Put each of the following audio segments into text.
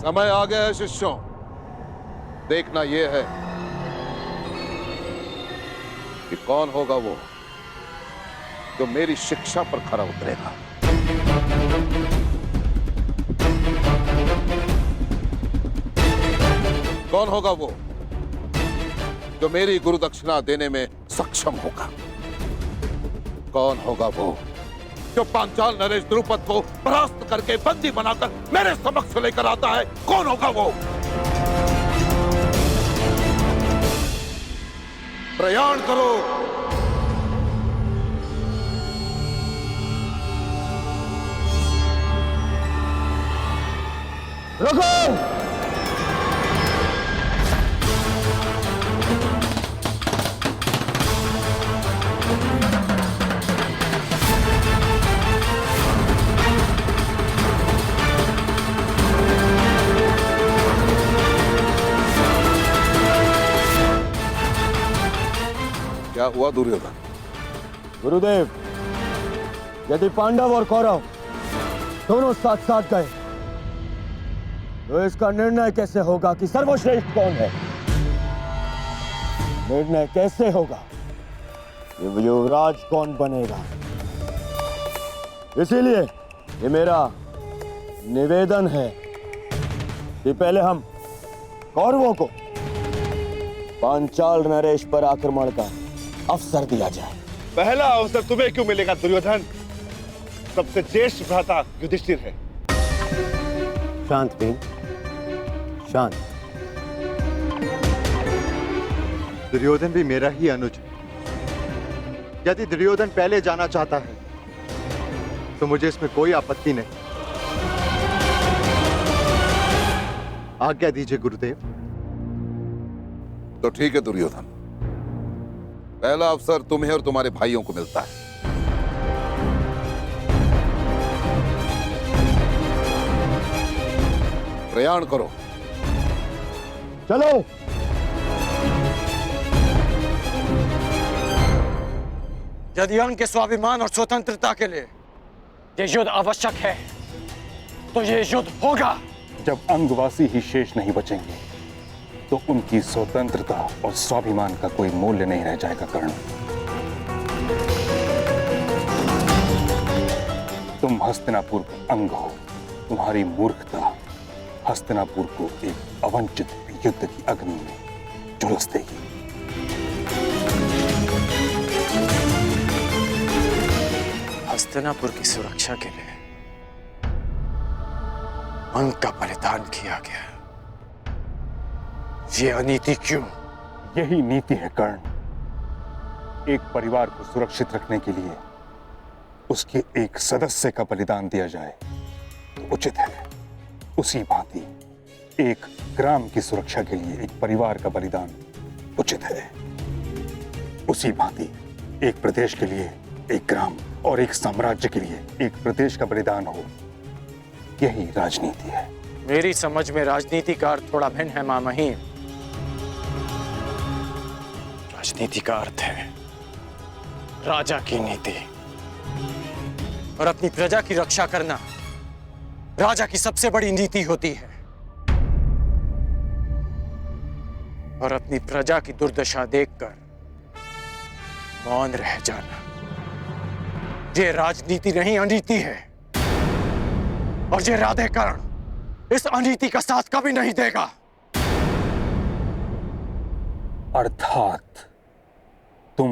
समय आ गया है शिष्यों। देखना यह है कि कौन होगा वो जो मेरी शिक्षा पर खरा उतरेगा। कौन होगा वो जो मेरी गुरु दक्षिणा देने में सक्षम होगा। कौन होगा वो जो पांचाल नरेश द्रुपद को परास्त करके बंदी बनाकर मेरे समक्ष लेकर आता है। कौन होगा वो? प्रयाण करो। रुको। क्या हुआ दुर्योधन? गुरुदेव, यदि पांडव और कौरव दोनों साथ साथ गए तो इसका निर्णय कैसे होगा कि सर्वश्रेष्ठ कौन है? निर्णय कैसे होगा कि युवराज कौन बनेगा? इसीलिए ये मेरा निवेदन है कि पहले हम कौरवों को पांचाल नरेश पर आक्रमण का अवसर दिया जाए। पहला अवसर तुम्हें क्यों मिलेगा दुर्योधन? सबसे ज्येष्ठ भ्राता युधिष्ठिर है। शांत भीम, शांत। दुर्योधन भी मेरा ही अनुज है। यदि दुर्योधन पहले जाना चाहता है तो मुझे इसमें कोई आपत्ति नहीं। आज्ञा दीजिए गुरुदेव। तो ठीक है दुर्योधन, पहला अवसर तुम्हें और तुम्हारे भाइयों को मिलता है। प्रयाण करो। चलो। यदि उनके स्वाभिमान और स्वतंत्रता के लिए ये युद्ध आवश्यक है तो ये युद्ध होगा। जब अंगवासी ही शेष नहीं बचेंगे तो उनकी स्वतंत्रता और स्वाभिमान का कोई मूल्य नहीं रह जाएगा। कर्ण, तुम हस्तिनापुर का अंग हो। तुम्हारी मूर्खता हस्तिनापुर को एक अवंचित युद्ध की अग्नि में झुलस देगी। हस्तिनापुर की सुरक्षा के लिए अंग का बलिदान किया गया। ये अनीति क्यों? यही नीति है कर्ण। एक परिवार को सुरक्षित रखने के लिए उसके एक सदस्य का बलिदान दिया जाए तो उचित है। उसी भांति एक ग्राम की सुरक्षा के लिए एक परिवार का बलिदान उचित है। उसी भांति एक प्रदेश के लिए एक ग्राम और एक साम्राज्य के लिए एक प्रदेश का बलिदान हो, यही राजनीति है। मेरी समझ में राजनीति का अर्थ थोड़ा भिन्न है मामहीन। राजनीति का अर्थ है राजा की नीति, और अपनी प्रजा की रक्षा करना राजा की सबसे बड़ी नीति होती है। और अपनी प्रजा की दुर्दशा देखकर मौन रह जाना ये राजनीति नहीं, अनीति है। और ये राधेकर्ण इस अनीति का साथ कभी नहीं देगा। अर्थात तुम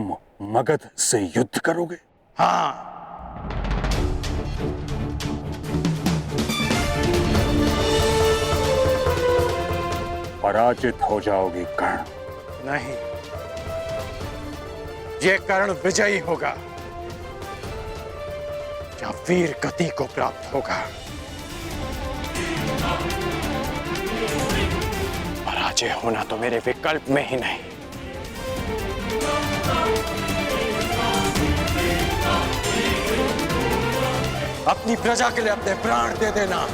मगध से युद्ध करोगे? हाँ, पराजित हो जाओगे कर्ण। नहीं, ये कर्ण विजयी होगा या वीर गति को प्राप्त होगा। पराजय होना तो मेरे विकल्प में ही नहीं। अपनी प्रजा के लिए अपने प्राण दे देना,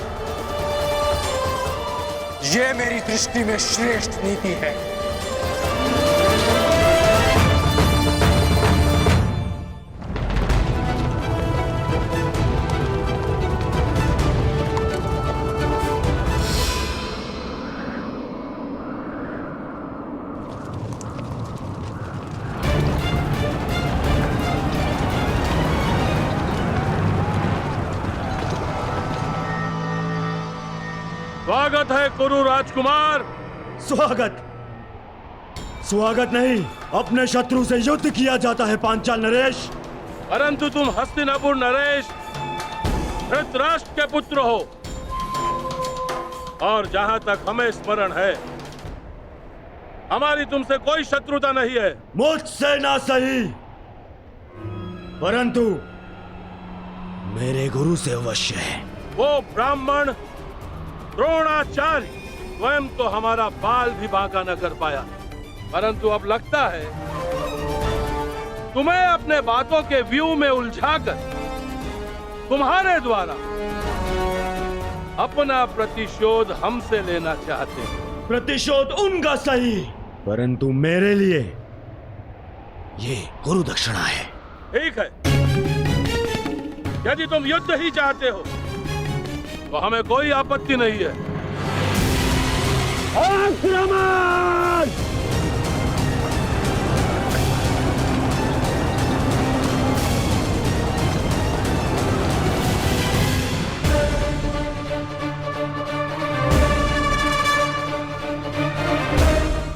ये मेरी दृष्टि में श्रेष्ठ नीति है। स्वागत है कुरु राजकुमार। स्वागत स्वागत नहीं, अपने शत्रु से युद्ध किया जाता है पांचाल नरेश। परंतु तुम हस्तिनापुर नरेश धृतराष्ट्र के पुत्र हो, और जहां तक हमें स्मरण है हमारी तुमसे कोई शत्रुता नहीं है। मुझसे ना सही, परंतु मेरे गुरु से अवश्य है। वो ब्राह्मण द्रोणाचार्य स्वयं तो हमारा बाल भी बांका न कर पाया, परंतु अब लगता है तुम्हें अपने बातों के व्यू में उलझाकर तुम्हारे द्वारा अपना प्रतिशोध हमसे लेना चाहते हैं। प्रतिशोध उनका सही, परंतु मेरे लिए ये गुरु दक्षिणा है। ठीक है, यदि तुम युद्ध ही चाहते हो तो हमें कोई आपत्ति नहीं है। आक्रमण!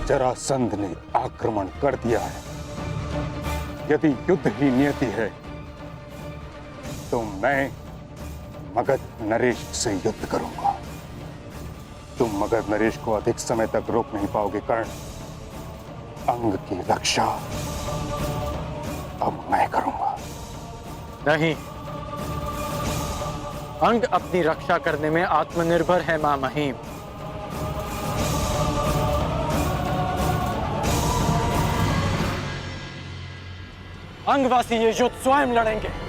जरासंध ने आक्रमण कर दिया है। यदि युद्ध ही नियति है तो मैं मगध नरेश से युद्ध करूंगा। तुम मगध नरेश को अधिक समय तक रोक नहीं पाओगे कर्ण। अंग की रक्षा अब मैं करूंगा। नहीं, अंग अपनी रक्षा करने में आत्मनिर्भर है मां महिम। अंगवासी ये युद्ध स्वयं लड़ेंगे।